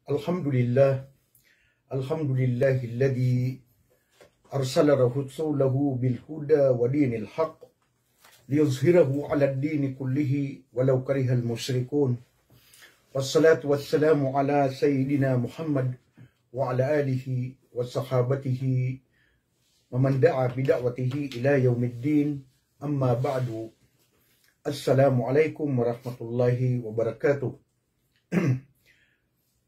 Alhamdulillah, alhamdulillahilladzi arsala rasulahu bil huda wa dinil haqq liyuzhirahu 'ala ad-din kullihi walau karihal musyrikun. Wassalatu wassalamu ala sayyidina Muhammad wa ala alihi wa sahabatihi wa man da'a bi da'watihi ila yaumiddin. Amma ba'du. Assalamualaikum warahmatullahi wabarakatuh.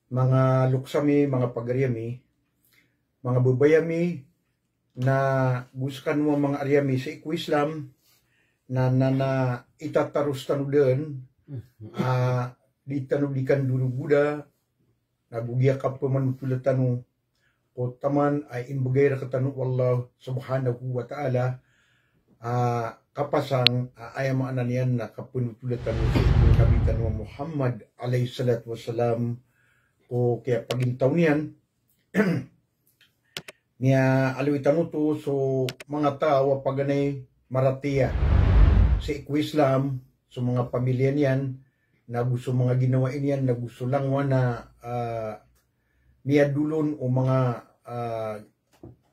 Mga luksami, mga pagaryami, mga babayami na buskan mo mga aryami sa Islam na itatarus tanudan di tanudikan dulu Buddha na bugya ka pamanutulad tanu o taman ay imbagay ra katanu Allah subhanahu wa ta'ala kapasang ayam ananian na kapanutulad tanu sa kabitan wa Muhammad alayhi salatu wassalam. O kaya pagintaw niyan niya aliwitan to so mga tao paganay maratiya sa Islam so mga pamilya niyan na gusto mga ginawain niyan na gusto lang na miyadulon o mga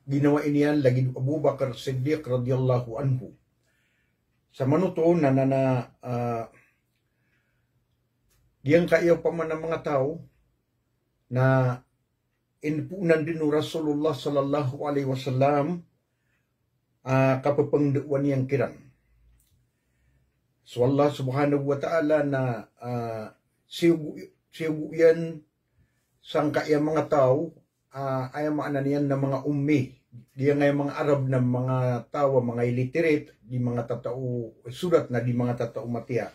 ginawain niyan lagi Abu Bakar Siddiq radhiyallahu anhu sa manuto na diyan kayo pa man ng mga tao na inpunan din ng Rasulullah sallallahu alaihi wasallam kapapangduan niyang kiran. So Allah subhanahu wa ta'ala na siyugo yan sang kaya mga tao ay maanan yan na mga ummi. Diyan nga mga Arab na mga tao, mga illiterate, di mga tatao surat na di mga tatao matiya.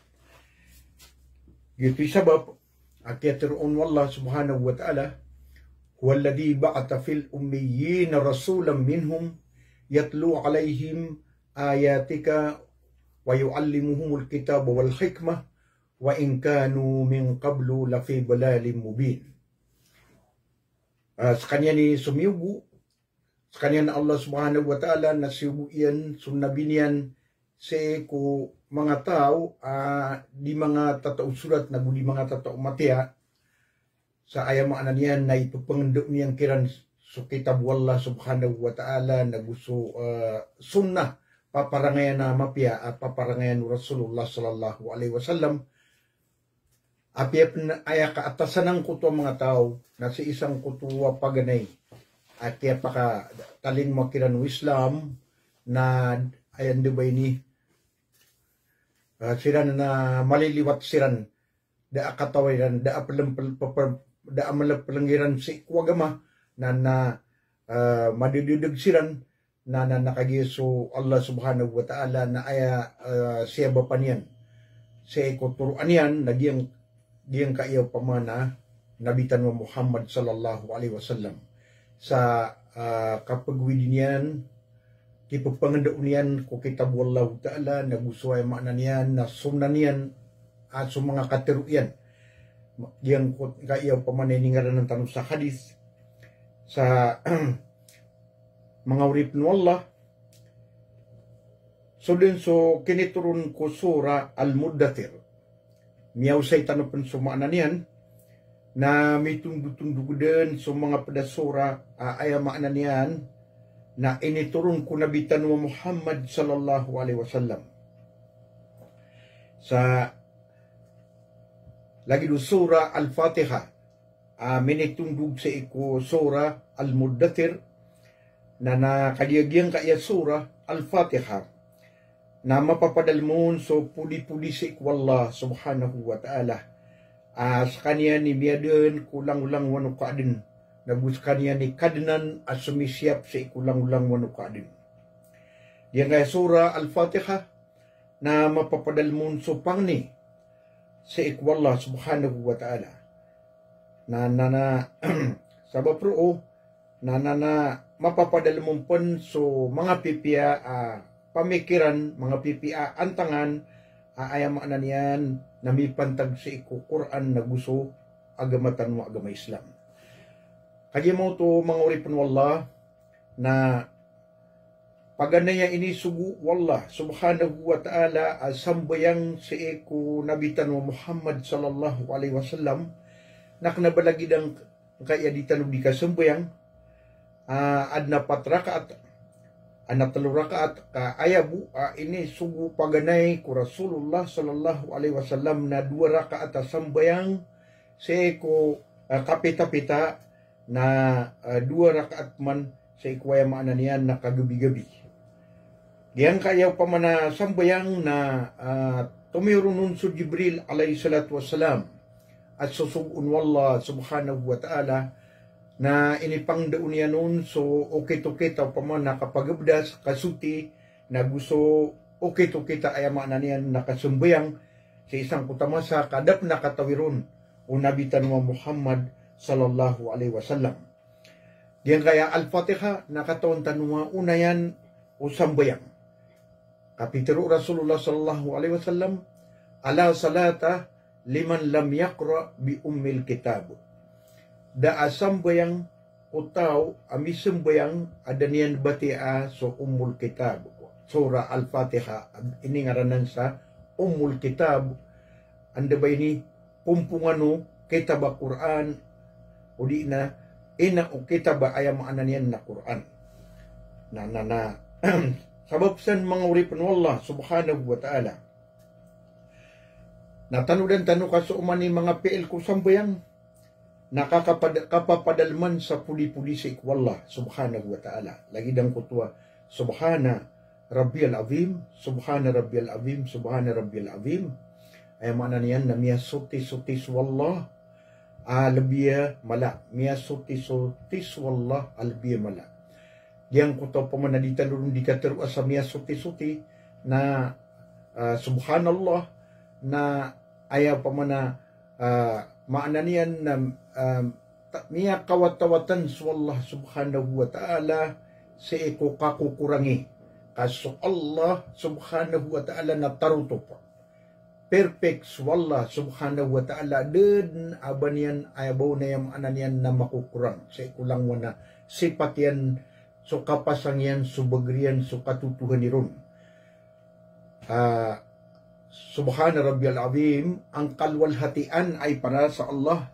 Ito sabab Akiyatiroon wallah subhanahu wa ta'ala huwalladhi ba'ata fil ummiyin rasulan minhum yatlu alayhim ayatika wa yu'allimuhumul kitaba wal hikmah wa in kanu min qablu lafi balalin mubin. Sa kanya ni sumiyugo, sa kanya na Allah subhanahu wa ta'ala na siyugo yan, sunabi niyan sa ko mga tao, di mga tatao surat na di mga tatao matya, sa ayamaan niyan na ipapangandok niyang kiran so kitab wallah subhanahu wa ta'ala na gusto sunnah paparangayan na mapya at paparangayan ni Rasulullah sallallahu alaihi wasallam. Apya aya kaatasan ng kuto mga tao na si isang kutuwa paganay at kaya paka taling makiran ng Islam na ayan di ba ini siran na maliliwat siran da katawiran da malapalangiran si kwagama na madididig siran na nakagiso Allah subhanahu wa ta'ala na aya siya ba pa niyan sa ikuturuan yan na diyang kaiyaw pamana nabitan mo Muhammad sallallahu alaihi wasallam sa kapagwidin yan kipagpangandaon niyan ko kitab wallahu ta'ala na gusto ay maanan niyan na sunan niyan at sa mga katiruyan diyan ko kaiyaw pamaniningaran ng tanong sa hadith sa mga urip ng Allah. So din so kiniturun ko sura Al-Muddathir miyaw say tanapan sumaanan niyan na may tundug-tundug din so mga pedasura ay maanan niyan na initurun ko nabitan wa Muhammad sallallahu alaihi wasallam sa lagi do sura Al-Fatiha minitundog sa iko sura Al-Muddathir na nakadiagyang kaya sura Al-Fatiha na mapapadalmon so puli-puli sa iko Allah subhanahu wa ta'ala sa kanya ni biyaden kulang-ulang wano kaadin nabuskan niya ni kadnan at sumisyap sa ikulang-ulang wanukadin. Yan kaya sura Al-Fatiha na mapapadalmon so pangni sa ikwallah subhanahu wa ta'ala. Sabapro na mapapadalmon pon so mga pipia pamikiran, mga pipia antangan ayamaan na niyan na may pantag sa iku Quran na gusto agamatan mo agama Islam. Kaya mo to mga uripon wallah na paganaya ini sugu wallah subhanahu wa ta'ala sambayang sa eko nabitan mo Muhammad sallallahu alaihi wasallam naknabalagid ang kaya di tanong di kasambayang adna 4 rakaat ana 3 rakaat ka ayabu ini sugu paganay ku Rasulullah sallallahu alaihi wasallam na 2 rakaat sambayang ko kapita-pita na 2 rakaat man sa ikwaya maanan niyan na kagabi-gabi. Diyan kaya pa man na sambayang na tumirunun sa Jibril alayhi salatu wassalam at susugun wallah subhanahu wa ta'ala na inipangdaon niya nun so okay-to-kita pa man nakapagabdas kasuti na gusto okay-to-kita ay maanan niyan nakasambayang sa isang kutamasa kadap na katawiron o nabitan wa Muhammad sallallahu alaihi wasallam. Diyan kaya Al-Fatiha nakatawan tanunga una yan o sambayang. Kapitero Rasulullah sallallahu alaihi wasallam ala salata liman lam yaqra bi ummil kitab. Da sambayang utaw ami sambayang adanian batia so ummul kitab. Surah Al-Fatiha ini ngaranan sa ummul kitab. Anda ba ini pumpungano kitab Quran o di na ina o kitab ayam maanan yan na Quran. Na sabab san mga uripan wallah subhanahu wa ta'ala. Natanudan tanu ka sa umani mga PL ko sambayang nakakapapadalman sa puli-puli sa ikwallah subhanahu wa ta'ala. Lagi dang kutwa subhana rabbiyal azim, subhana rabbiyal azim, subhana rabbiyal azim. Ay maanan yan na miya sutis wallah albiya mala miya sutis wallah albiya mala. Yang kuto pamanaditan dulu dikateru asa miya suti na subhanallah na ayaw pamana maanan yan na miya kawat-tawatan wallah subhanahu wa ta'ala sa iko kakukurangi kaso Allah subhanahu wa ta'ala na taruto pa perfect wallah subhanahu wa ta'ala din aban yan ayabaw na yung anan yan na makukurang sa ikulang wana sipat yan so kapasang yan subagriyan so katutuhan ni ron subhana rabbiyal azim ang kalwalhatian ay para sa Allah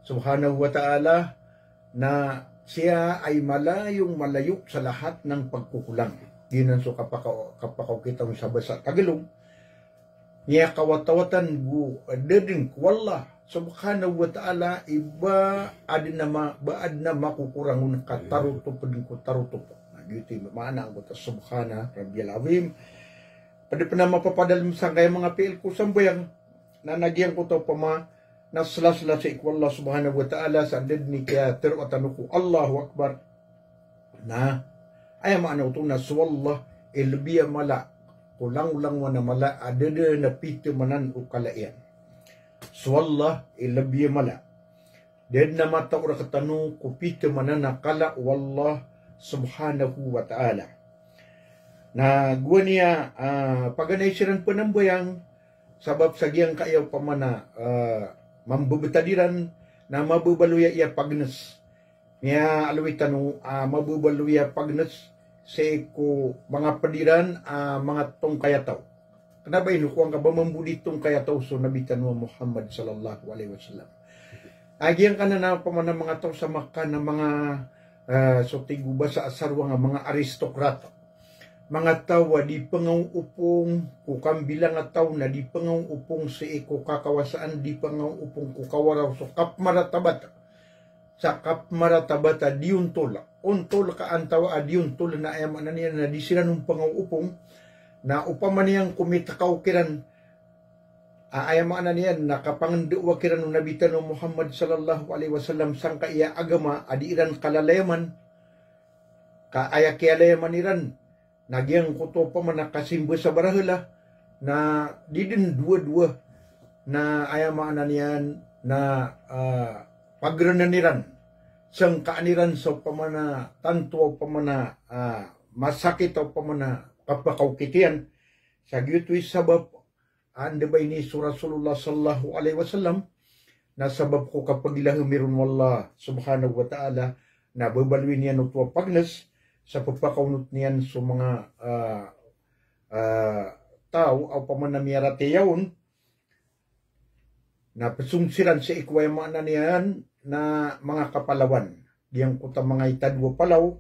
subhanahu wa ta'ala na siya ay malayong sa lahat ng pagkukulang. Ginan so kapakaw kitang sa basa Tagalog niya kawatawatan gu dedin wallah subhanahu wa ta'ala iba adin na baad na makukurangun kataruto pedin ko taruto po. Gitu maana ang ta subhana rabbiyal azim. Pwede pa na mapapadal sa kaya mga PL ko sambayang na nagyang ko to pama na sala-sala sa ikwallah subhanahu wa ta'ala sa andad ni kaya tero atanuko Allahu Akbar na ay maanaw to na suwallah ilbiya mala kulang-ulang wana mala adada na pito manan o kalaian. Suwallah ilbiya mala ded na mata ura katanu ko pito manan na kala wallah subhanahu wa ta'ala. Na gua niya paganay siran panambayang sabab sa giyang kayaw pamana mambubetadiran na mabubaluya iya pagnes niya aluwitan mabubaluya pagnes sa ko mga padiran mga tong kayataw. Kenapa ini kuang ka ba mambudi tong kayataw so nabitan mo Muhammad sallallahu alaihi wasallam. Agiyang kana na pamana mga taw sa Makkah na mga so tiguba sa asarwa nga mga aristokrata. Mga tawa di pangangupong kukambilang nga taw na di pangangupong sa iko kakawasaan di pangangupong kukawaraw so kapmaratabata sa kapmaratabata diuntol untol ka antawa diuntol na ayaman na niya na di sila nung pangangupong na upaman niyang kumitakaw kiran ayaman na niya nakapanganduwa kiran ng nabitan ng Muhammad sallallahu alaihi wasallam sang kaya agama adiiran kalalayaman kaayakiyalayaman iran nagyang kuto pa man nakasimbo sa barahela na di din dua-dua na ayamaan na niyan na pagrananiran sang kaaniran sa pamana tanto pamana masakit o pamana kapakaukitian sa gyutwi sabab anda ba ini Rasulullah sallallahu alaihi wasallam na sabab ko kapag ilahumirun wallah subhanahu wa ta'ala na babalwin niya no tuwa pagnas sa pagpakaunot niyan sa mga tao o pamanamiyarate yaon na pasungsiran sa ikwayama na niyan na mga kapalawan. Diyang kuta mga itadwa palaw,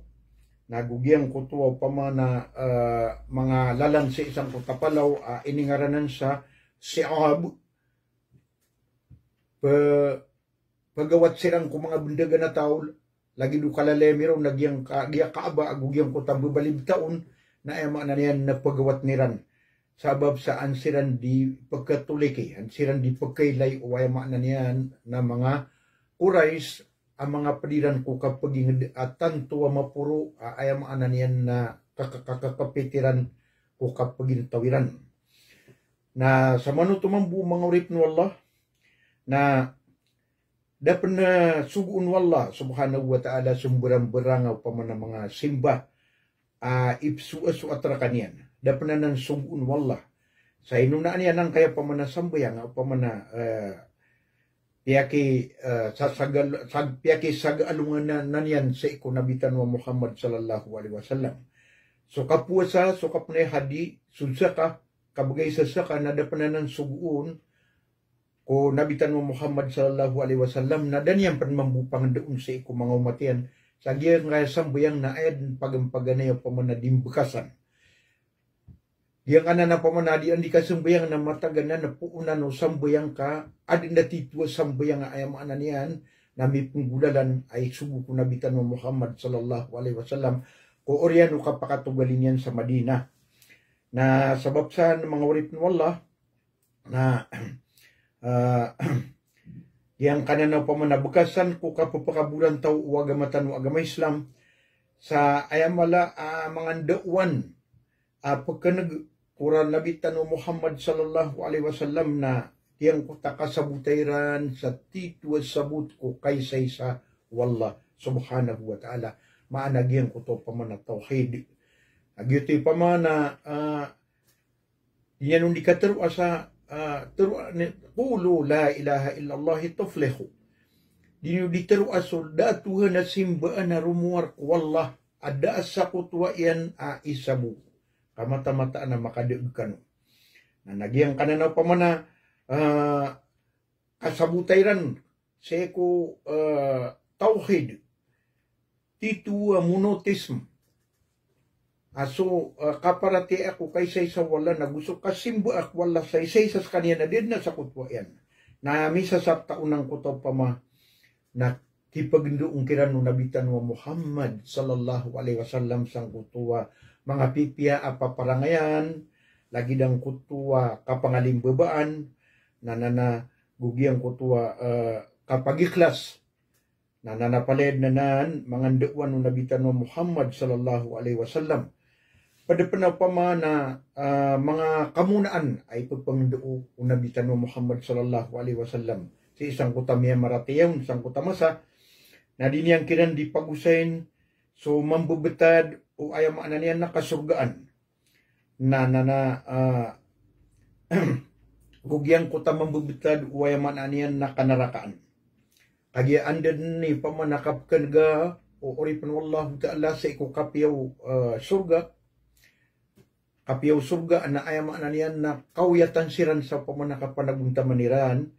nagugiyang kutuwa pa mga lalan sa isang kuta palaw, iningaranan sa Si'ab, pagawat silang kung mga bundaga na tao, lagi do kalalemiro, nagyang kaaba, agugyang kuta babalib taon, na ema na niyan na pagawat niran. Sabab saan siran di pagkatuliki, siran di pagkailay o ayama na niyan na mga Quraysh, ang mga padiran ko kapag atan tuwa mapuro, ayama na niyan na kakapitiran ko kapag tawiran. Na sa manutumambu mga urip no Allah, na dapat na sugun wallah subhanahu wa ta'ala sumberang-berangaw pa man mga simba, ipsu-asu atra kanian. Dapat na nang sugun wallah. Sa inunaan yan ang kaya pamanasambayang o piyaki sagalungan na niyan sa ikunabitan wa Muhammad sallallahu alaihi wasallam. So kapuasa, so kapnay hadi, sudsaka, kabagay sa saka na dapat na nang sugun ko nabitan mo Muhammad sallallahu alaihi wasallam na danyan panmambupang doon sa iku mga umatian sa giyang nga sambayang na ayad pagampaganay o pamanading bekasan. Diyang ana na pamanadi ang di ka sambayang na mataganan na puunan o sambayang ka adin na titwa sambayang nga ayam ana niyan na may punggulalan ay sugo ko nabitan mo Muhammad sallallahu alaihi wasallam ko oryan o kapakatugalin yan sa Madina. Na sabab sa mga urip ng Allah na yang kananaw pa manabukasan ko kapapakabulan tao uwagamatan o agama Islam sa ayamala mga dauan pagkanag kuran nabitan o Muhammad sallallahu alaihi wasallam na tiyang kutaka sabutayran sa titwa sabut ko kaysay sa wallah subhanahu wa ta'ala maanagyan ko to pamana tawhid agyuti pamana yan hindi ka teruwa sa Qulu la ilaha illallah tuflihu. Dinu diteru asoldatuhan na simbaan na rumuar wallah ada sa kutwa yan isabu. Kamata-mata na makadiugkan. Na nagyang kananaw pa man kasabutayran seko tauhid. Titu monotism. Aso kaparati ako kay sa wala na gusto kasimbo ak wala sa sa kanya na din na sa kutwa yan. Na misa sa taunang kutaw pa na kipagdoong kiran no nabitan wa Muhammad sallallahu alaihi wasallam sang kutwa mga pipia paparangayan lagi dang kutwa kapangalimbabaan na gugyang kutwa kapagiklas na nanapaled na mga nduwan no nabitan wa Muhammad sallallahu alaihi wasallam. Padapanaw pa na mga kamunaan ay pagpangduo unabitan mo Muhammad sallallahu alaihi wasallam si isang kutamya maratiyaw isang kutamasa na diniyang kiran di pagusain so mambubetad o ayam ananian nakasurgaan na gugyang kuta mambubetad o ayam ananian nakanarakaan kagyaan din ni pamanakapkan ga o oripan wallahu ta'ala sa ikukapiyaw surga kapiyaw surga na ayam na niyan na kawyatan siran sa pamanakapanagmuntamaniran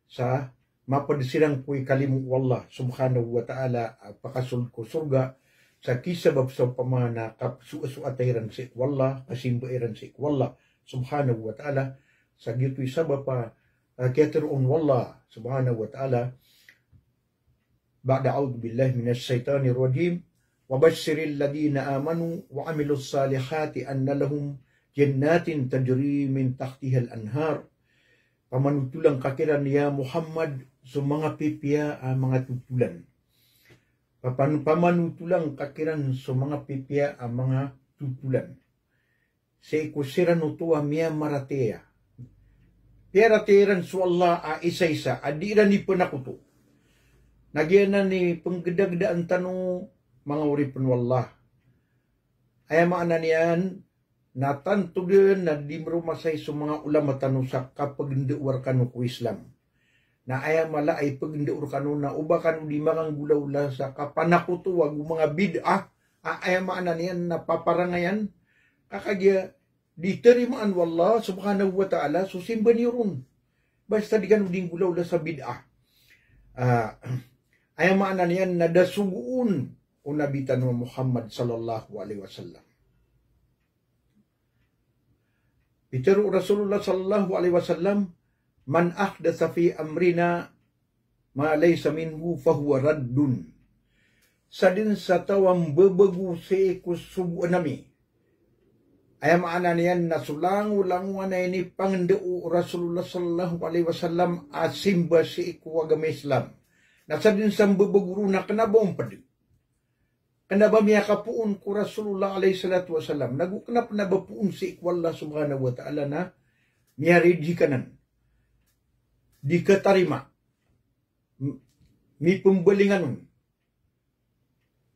sa mapadisilang kuy kalimu wallah subhanahu wa ta'ala pakasul ko surga sa kisabab sa pamanakap suatayran si wallah kasimbairan si wallah subhanahu wa ta'ala sa gito'y sabab pa kiyatiroon wallah subhanahu wa ta'ala ba'da a'udhu billahi minash shaitanir rajim وبشر الذين آمنوا وعملوا الصالحات أن لهم جنات تجري من تحتها الأنهار pamanutulang kakiran ya Muhammad sa mga pipia mga tutulan pamanutulang kakiran sa mga pipia mga tutulan sa ikusiran utuwa miya maratea piarateran sa Allah isa-isa adiran ni panakuto nagyanan ni panggedagdaan tanong mga uripon wallah. Ay maana niyan, natanto din na di marumasay sa mga ulama tanong sa kapag hindiwar kanu ko Islam. Na ay mala ay pag hindiwar kanu na uba kanu di makang gula-ula sa kapanakutuwag mga bid'ah. Ay maana niyan napaparangayan. Kakagya, di terimaan wallah subhanahu wa ta'ala susimba ni ron. Basta di kan uding gulaw la sa bid'ah. Ay maana niyan na dasuguun o nabitan mo Muhammad sallallahu alaihi wasallam. Bitaru Rasulullah sallallahu alaihi wasallam, man ahdatsa fi amrina ma laysa minhu fahuwa raddun. Sa din sa tawang bebagu si kusubu nami. Ay maana niyan na sulang-ulang na ini pangdeu Rasulullah sallallahu alaihi wasallam asimba si agama Islam. Na sa din sa bebaguru na kanabong padu. Kanaba miya kapuun ko Rasulullah alaihi salatu wasallam. Nagukanap na bapuun si Allah subhanahu wa ta'ala na miya rijikanan. Di katarima. Mi pembalingan.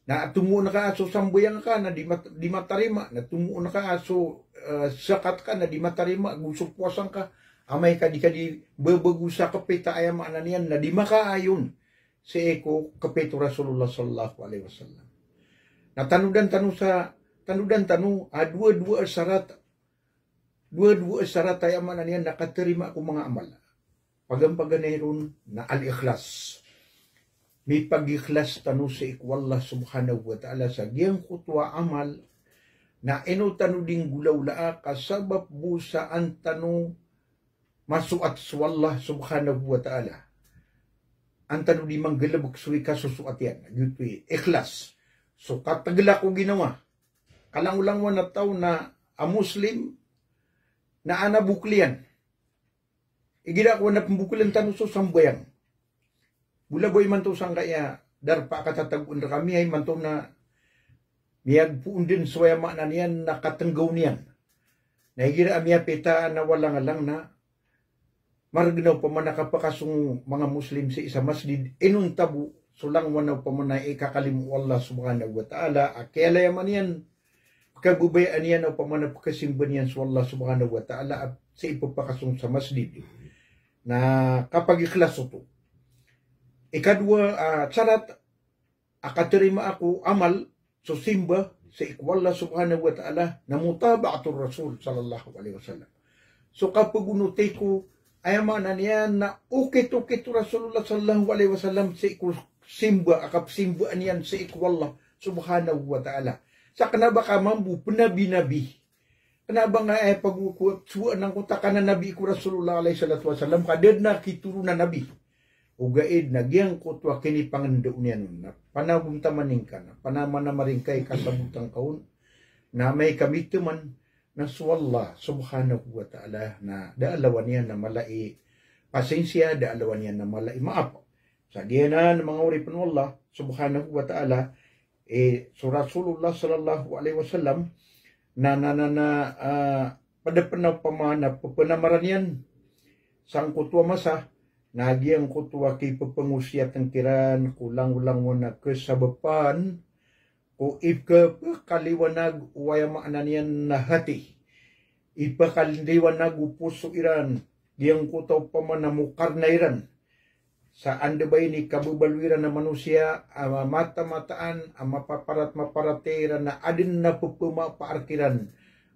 Na tumu na ka aso sambayang ka na di matarima. Na tumu na ka aso sakat ka na di matarima. Gusto puasang ka. Amay ka di bebagu sa kapita ayam ananian na di makaayon. Si eko kapito Rasulullah sallallahu alaihi wasallam. Na tanudan tanu dua-dua syarat ayam ananian nakaterima ko mga amal. Pagampaganayron na al-ikhlas. May pag-ikhlas tanu sa ikwallah subhanahu wa ta'ala sa giyang kutwa amal na ino tanu ding gulaw laa kasabab busaan tanu masuat swallah subhanahu wa ta'ala. Ang tanu di manggalabag suwi ka susuat yan. Yutoy, ikhlas. So katagla ko ginawa. Kalang-ulang mo na tao na a Muslim na anabuklian. Igida ko na pembuklian tanu so sambayang. Bulaboy man to sang kaya darpa katatagun ra kami ay man to na miyag puun din suwaya na niyan nakatenggaw niyan. Naigira amya peta na walang alang na maragnaw pa man nakapakasong mga Muslim sa isa masjid inun tabu sulang wanaw pa man na ikakalimu Allah subhanahu wa ta'ala akela yaman yan pagkagubayaan yan o pa man napakasimban yan sa Allah subhanahu wa ta'ala at sa ipapakasong sa masjid na kapag iklaso to. Ikadwa, sarat, akaterima ako amal, so simba, sa ikwallah subhanahu wa ta'ala, na mutaba'atul Rasul sallallahu alaihi wasallam. So kapag unutay ko, ayaman na niya na ukit-ukit Rasulullah sallallahu alaihi wasallam sa simba, akapsimbaan yan sa ikwallah subhanahu wa ta'ala. Sa kanaba ka mambu, penabi-nabi. Kanaba nga ay pag-suwaan ng kutakan na nabi ko Rasulullah alaihi salatu wasallam, kadad na kituro na nabi. Ugaid na giyang kutwa kini pangando niya nun na panabunta maning ka na panaman na maringkay kasabutang kaun na may kamituman na suwallah subhanahu wa ta'ala na daalawan niya na malai pasensya, daalawan niya na malai maap. Sa giyanan mga uripan Allah subhanahu wa ta'ala so Rasulullah sallallahu alaihi wasallam na padapanaw pamana papanamaran yan sang kutwa masa nagyang kutwa kay papangusyat ng kiran, kulang-ulang mo na kasabapan, o ipakaliwanag uwayamaan niyan na hati. Ipakaliwanag upuso iran, diyang kutaw pa man na mukar na iran. Sa andabay ni kabubalwiran na manusia, mata-mataan, mapaparat-maparatera na adin na pupuma paarkiran,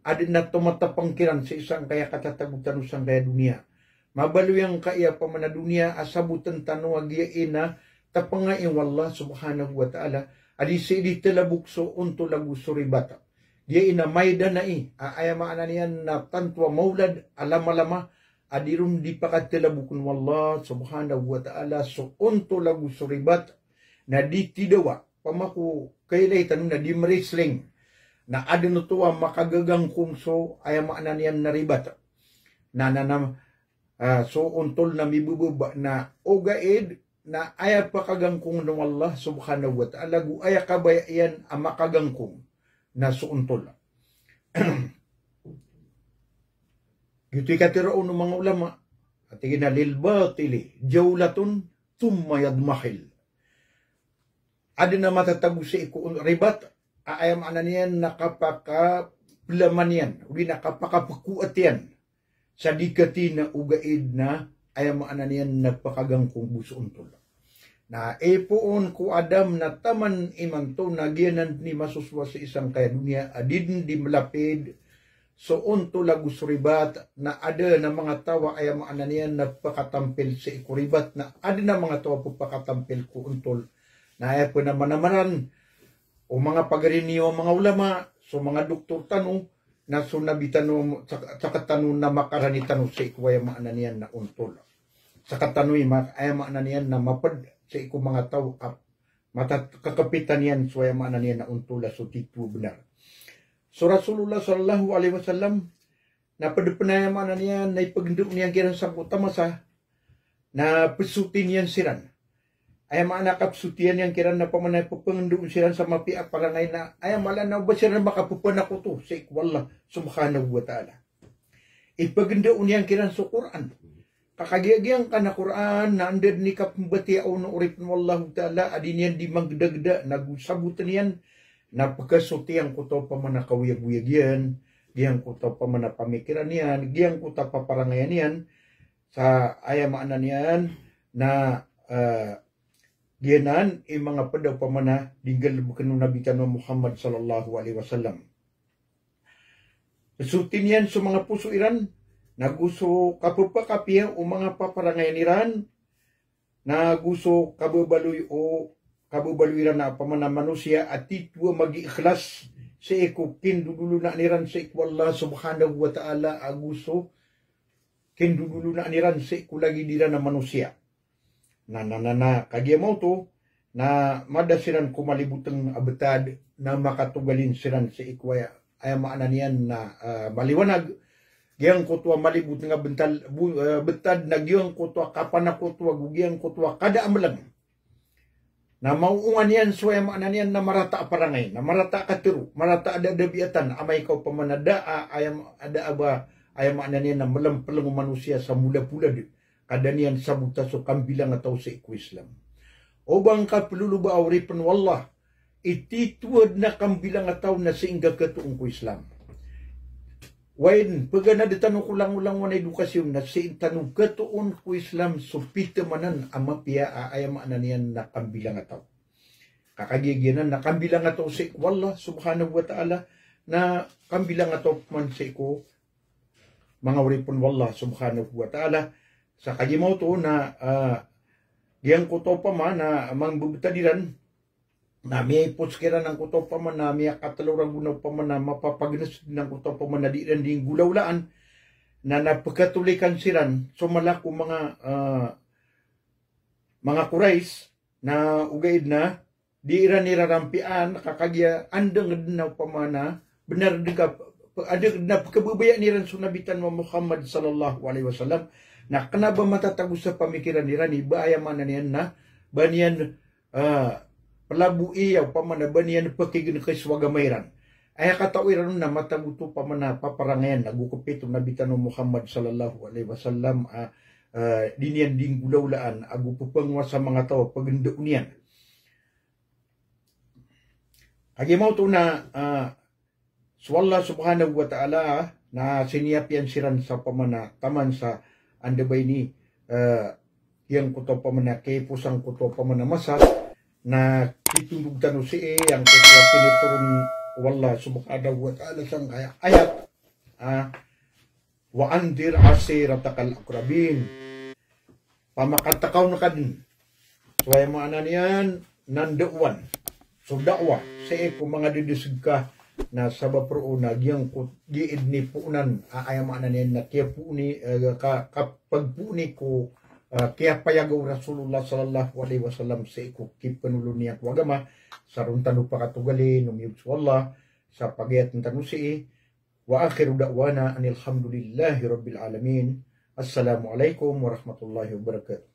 adin na tumatapangkiran sa isang kaya katatagutan usang kaya dunia. Mabaluyang kaya pa man na dunia asabutan tanu agiyain na tapangain wallah subhanahu wa ta'ala adi sidi telabukso unto lagu suribata. Dia ina mayda na ayamaan niyan na tantwa maulad alama-lama adirun di pakatelabukun wallah subhanahu wa ta'ala so unto lagu suribat na di tidawa pamaku kailay tanong na di mresling na adino tuwa makagagang kumso ayamaan niyan na ribat na so untol na mibubaba na ogaid na aya pakagangkong ng Allah subhanahu wa ta'ala gu aya kabayan ang makagangkong na so untol. Gito'y katiraon ng mga ulama at na lil batili jawlatun thumma yadmahil. Adi na matatago sa ribat ayam ananian nakapakapulaman yan uli nakapakapakuat yan sa dikati na ugaid na ayam ananian nagpakagangkong buso untol. Na epoon ko Adam na taman imanto na giyanan ni masuswa sa isang kaya dunia adin di malapid So unto lagu suribat na ada na mga tawa ay maana niyan na pakatampil sa ikuribat na ada na mga tawa po pakatampil ko untol na ay po na manamaran o mga pagarinyo mga ulama so mga doktor tanong na sunabitano sa katanong na makaranitan sa ikwaya maana niyan na untol sa katanong ay maana niyan na mapad sa iku mga tawa kakapitan yan so ay maana niyan na untol so titu benar. So Rasulullah sallallahu alaihi wasallam na padapanayaman niya na ipaginduk niya kirang sa utama sa na pesutin yan siran. Ay maana kapsutian yang kirang na pamanay papanginduk siran sa mapiak parangay na ay mala na ba siran makapupan ako to sa ikwallah subhanahu wa ta'ala. Ipaginduk niya kirang sa Quran. Kakagiagiang ka na Quran na andad ni kapambati au na uripin wallahu ta'ala adin yan di magdagda nagusabutan yan na pagkasutiang ko to pa man nakawiyag-wiyag yan, giyang ko to pa man pamikiran yan, giyang ko to pa parangayan yan, sa ayamaan yan na giyanan mga padaw pa man na dinggal bukan nabitan ng Muhammad sallallahu alaihi wasallam. Sutin yan sa mga puso iran, na gusto kapupakapiya o mga paparangayan iran, na gusto kababaloy o kabubaluiran na pamana manusia at titwa mag-ikhlas sa iko kindudulo na niran sa ikwallah subhanahu wa ta'ala aguso kindudulo na niran sa iko lagi dira na manusia na kagya mo to na madasiran kumalibutang abetad na makatugalin siran sa ikwaya ay maana niyan na maliwanag giyang kutwa malibut nga betad na giyang kutwa kapan na kutwa gugiyang kutwa kada amalang na mauungan yan suwaya maanan yan na marata parangay, na marata katiru, marata ada dabiatan, amay kau pamanada ayam ada aba ayam maanan yan na malampalang manusia sa mula-pula di kadanian sabuta so kambilang atau sa iku Islam. O bang ka peluluba awripan wallah, itituad na kambilang atau na singga katuong ko Islam. Wain, pagana de tanong ulang-ulang wana edukasyon na sa tanong katuon ko Islam supita manan amapia ayam ananian na kambilang ataw. Kakagigyanan na kambilang ataw sa ikwallah subhanahu wa ta'ala na kambilang ataw man sa iku mga uripon wallah subhanahu wa ta'ala sa kagimaw to na diyang kuto pa man na mangbubutadiran na may potskera ng kuto pa man na may katalurang gunaw pa man na mapapagnas ng kuto pa man na di rin ding gulawlaan na napagkatulikan siran so malako mga kurais na ugaid na di rin nirarampian kakagya andang na pa man na benar dekat ada na pagkabubaya niran sunabitan mo Muhammad sallallahu alaihi wasallam na kanaba matatagos sa pamikiran niran iba ayaman na niyan na banian palabu iyaw pamanabanian pakigin kay swagamairan. Ay katawiran na mataguto pamana paparangayan nagukupito nabitan ng Muhammad sallallahu alaihi wasallam dinian ding gulawlaan agupupangwa sa mga tao paganda unian. Agimaw to na swalla subhanahu wa ta'ala na siniapyan siran sa pamana taman sa andabay ni yang kuto pamana kay pusang kuto pamana masa na kitundug tanu si yang kutwa piniturun wallah subhanahu wa ta'ala sang kaya ayat wa andir asiratakal akrabin pamakatakaw na kadin suwaya maana niyan nandawan so dakwa sa eko mga didisig ka na sabab pro na giyang giid ni puunan ayam maana niyan na kaya puuni kapag puuni ko kaya payagaw Rasulullah sallallahu alaihi wasallam sa iku kipanulun niya wagama sarun tanu pakatugali numiyog sa Allah sa pagayat ng tanu si wa akhiru da'wana anil hamdulillahi rabbil alamin. Assalamu alaikum warahmatullahi wabarakatuh.